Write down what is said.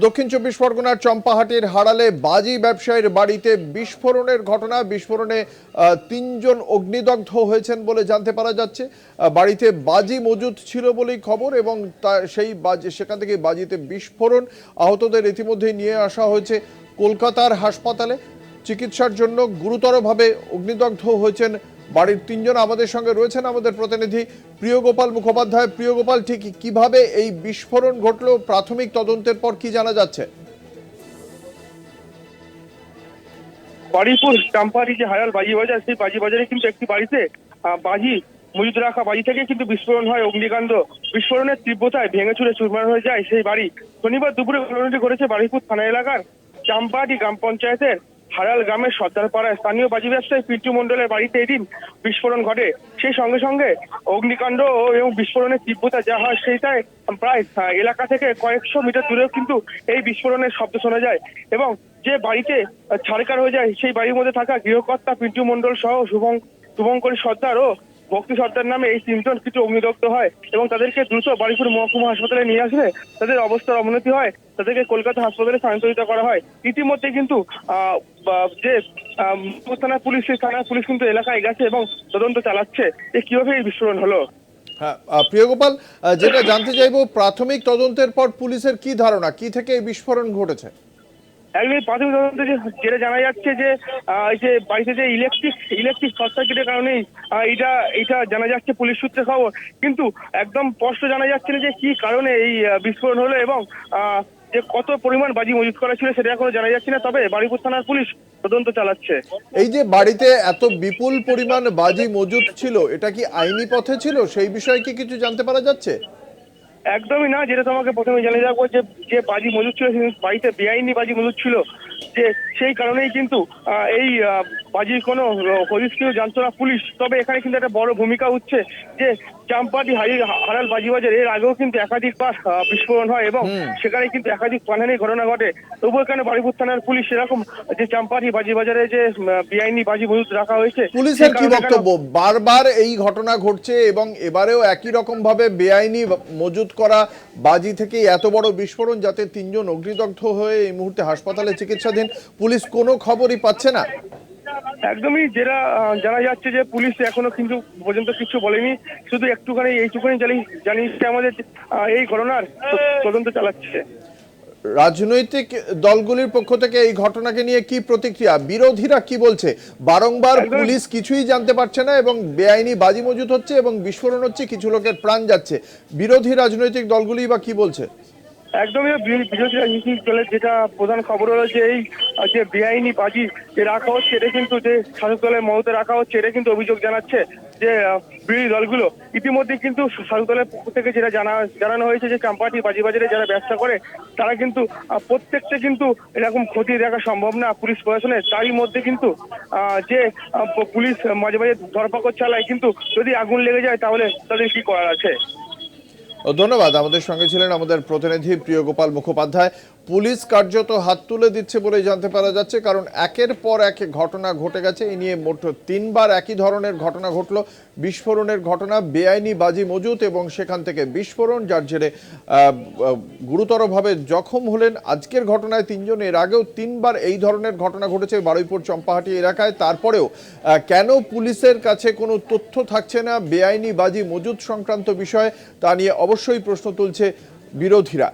দক্ষিণ চব্বিশ পরগনার চম্পাহাটির হারালে বাজি ব্যবসায়ীর বাড়িতে বিস্ফোরণের ঘটনা। বিস্ফোরণে তিনজন অগ্নিদগ্ধ হয়েছেন বলে জানতে পারা যাচ্ছে। বাড়িতে বাজি মজুদ ছিল বলেই খবর এবং সেখান থেকে বাজিতে বিস্ফোরণ। আহতদের ইতিমধ্যেই নিয়ে আসা হয়েছে কলকাতার হাসপাতালে চিকিৎসার জন্য। গুরুতরভাবে অগ্নিদগ্ধ হয়েছেন বাড়ির তিনজন। আমাদের সঙ্গে রয়েছেন আমাদের প্রতিনিধি প্রিয়গোপাল মুখোপাধ্যায়। প্রিয়গোপাল, ঠিক কিভাবে এই বিস্ফোরণ ঘটলো, প্রাথমিক তদন্তের পর কি জানা যাচ্ছে? বারুইপুর চাম্পাহাটি যে হারাল বাজি বাজার, সেই বাজি বাজারে কিন্তু একটি বাড়িতে বাজি মজুদ রাখা বাজি থেকে কিন্তু বিস্ফোরণ হয়। অগ্নিকাণ্ড বিস্ফোরণের তীব্রতায় ভেঙে চুরে চুরমার হয়ে যায় সেই বাড়ি। শনিবার দুপুরে ঘটনাটি ঘটেছে বারুইপুর থানা এলাকার চাম্পাহাটি গ্রাম পঞ্চায়েতের হারাল গ্রামের সর্দারপাড়ায়। স্থানীয় বাজি ব্যবসায়ী পিন্টু মণ্ডলের বাড়িতে এদিন বিস্ফোরণ ঘটে। সেই সঙ্গে সঙ্গে অগ্নিকাণ্ড এবং বিস্ফোরণের তীব্রতা যা হয় সেইটাই প্রায় এলাকা থেকে কয়েকশো মিটার দূরেও কিন্তু এই বিস্ফোরণের শব্দ শোনা যায় এবং যে বাড়িতে ছাড়কার হয়ে যায় সেই বাড়ির মধ্যে থাকা গৃহকর্তা পিন্টু মণ্ডল সহ শুভঙ্করী সর্দার ও ভক্তি সর্দার নামে এই তিনজন কিছু অগ্নিদগ্ধ হয় এবং তাদেরকে দ্রুত বারুইপুর মহকুমা হাসপাতালে নিয়ে আসলে তাদের অবস্থার অবনতি হয়। তাদেরকে কলকাতা হাসপাতালে স্থানান্তরিত করা হয়। ইতিমধ্যে কিন্তু যে থানা পুলিশ, সেই থানার পুলিশ কিন্তু এলাকায় গেছে এবং তদন্ত চালাচ্ছে যে কিভাবে এই বিস্ফোরণ হলো। হ্যাঁ প্রিয়গোপাল, যেটা জানতে চাইবো, প্রাথমিক তদন্তের পর পুলিশের কি ধারণা, কি থেকে এই বিস্ফোরণ ঘটেছে? একদিন প্রাথমিক তদন্তে যেটা জানা যাচ্ছে যে যে বাড়িতে যে ইলেকট্রিক শর্ট সার্কিটের কারণেই এটা জানা যাচ্ছে পুলিশ সূত্রে খবর, কিন্তু একদম স্পষ্ট জানা যাচ্ছে না যে কি কারণে এই বিস্ফোরণ হলো এবং যে কত পরিমাণ বাজি মজুত করা ছিল সেটা এখনো জানা যাচ্ছে না। তবে বারুইপুর থানার পুলিশ তদন্ত চালাচ্ছে। এই যে বাড়িতে এত বিপুল পরিমাণ বাজি মজুদ ছিল, এটা কি আইনি পথে ছিল, সেই বিষয়ে কি কিছু জানতে পারা যাচ্ছে? একদমই না। যেটা তোমাকে প্রথমে জানিয়ে রাখবো যে যে বাজি মজুদ ছিল বাড়িতে বেআইনি বাজি মজুদ ছিল, যে সেই কারণেই কিন্তু এই বাজির কোনো হদিস কিন্তু জানতো না পুলিশ। তবে এখানে কিন্তু একটা বড় ভূমিকা হচ্ছে যে চাম্পাহাটি হারাল বাজি বাজার এর আগেও কিন্তু একাধিকবার বিস্ফোরণ হয় এবং সেখানে কিন্তু একাধিক প্রাণহানির ঘটনা ঘটে। তবুও এখানে বারুইপুর থানার পুলিশ এরকম যে চাম্পাহাটি বাজি বাজারে যে বেআইনি বাজি মজুদ রাখা হয়েছে, পুলিশের কি বক্তব্য? বারবার এই ঘটনা ঘটছে এবং এবারেও একই রকম ভাবে বেআইনি মজুদ করা বাজি থেকে এত বড় বিস্ফোরণ, যাতে তিনজন অগ্নিদগ্ধ হয়ে এই মুহূর্তে হাসপাতালে চিকিৎসাধীন। পুলিশ কোনো খবরই পাচ্ছে না। একদমই যেটা জানা যাচ্ছে যে পুলিশ এখনো কিন্তু পর্যন্ত কিছু বলেনি, শুধু এইটুকুনি জানিয়েছে আমাদের এই ঘটনার তদন্ত চালাচ্ছে। রাজনৈতিক দলগুলির পক্ষ থেকে এই ঘটনাকে নিয়ে কি প্রতিক্রিয়া? বিরোধীরা কি বলছে? বারংবার পুলিশ কিছুই জানতে পারছে না এবং বেআইনি বাজি মজুদ হচ্ছে এবং বিস্ফোরণ হচ্ছে, কিছু লোকের প্রাণ যাচ্ছে। বিরোধী রাজনৈতিক দলগুলি বা কি বলছে? একদমই বিরোধী রাজনৈতিক দলের যেটা প্রধান খবর হলো যে এই যে বেআইনি বাজি যে রাখা হচ্ছে, এটা কিন্তু যে শাসক দলের মদতে রাখা হচ্ছে, এটা কিন্তু অভিযোগ জানাচ্ছে যে বিরোধী দলগুলো। ইতিমধ্যে কিন্তু শাসক দলের পক্ষ থেকে যেটা জানানো হয়েছে যে চাম্পাহাটি বাজি বাজারে যারা ব্যবসা করে তারা কিন্তু প্রত্যেকটা কিন্তু এরকম ক্ষতি দেখা সম্ভব না পুলিশ প্রশাসনের। তারই মধ্যে কিন্তু যে পুলিশ মাঝে মাঝে ধরপাকড় চালায়, কিন্তু যদি আগুন লেগে যায় তাহলে তাদের কি করার আছে। ধন্যবাদ। আমাদের সঙ্গে ছিলেন আমাদের প্রতিনিধি প্রিয়গোপাল মুখোপাধ্যায়। পুলিশ কার্যত হাত তুলে দিচ্ছে বলে জানতে পারা যাচ্ছে, কারণ একের পর এক ঘটনা ঘটে গেছে। এই নিয়ে মোট তিনবার একই ধরনের ঘটনা ঘটল। বিস্ফোরণের ঘটনা, বেআইনি বাজি মজুত এবং সেখান থেকে বিস্ফোরণ, যার জেরে গুরুতরভাবে জখম হলেন। আজকের ঘটনায় তিনজন, এর আগেও তিনবার এই ধরনের ঘটনা ঘটেছে বারুইপুর চম্পাহাটি এলাকায়। তারপরেও কেন পুলিশের কাছে কোনো তথ্য থাকছে না বেআইনি বাজি মজুত সংক্রান্ত বিষয়ে, তা নিয়ে অবশ্যই প্রশ্ন তুলছে বিরোধীরা।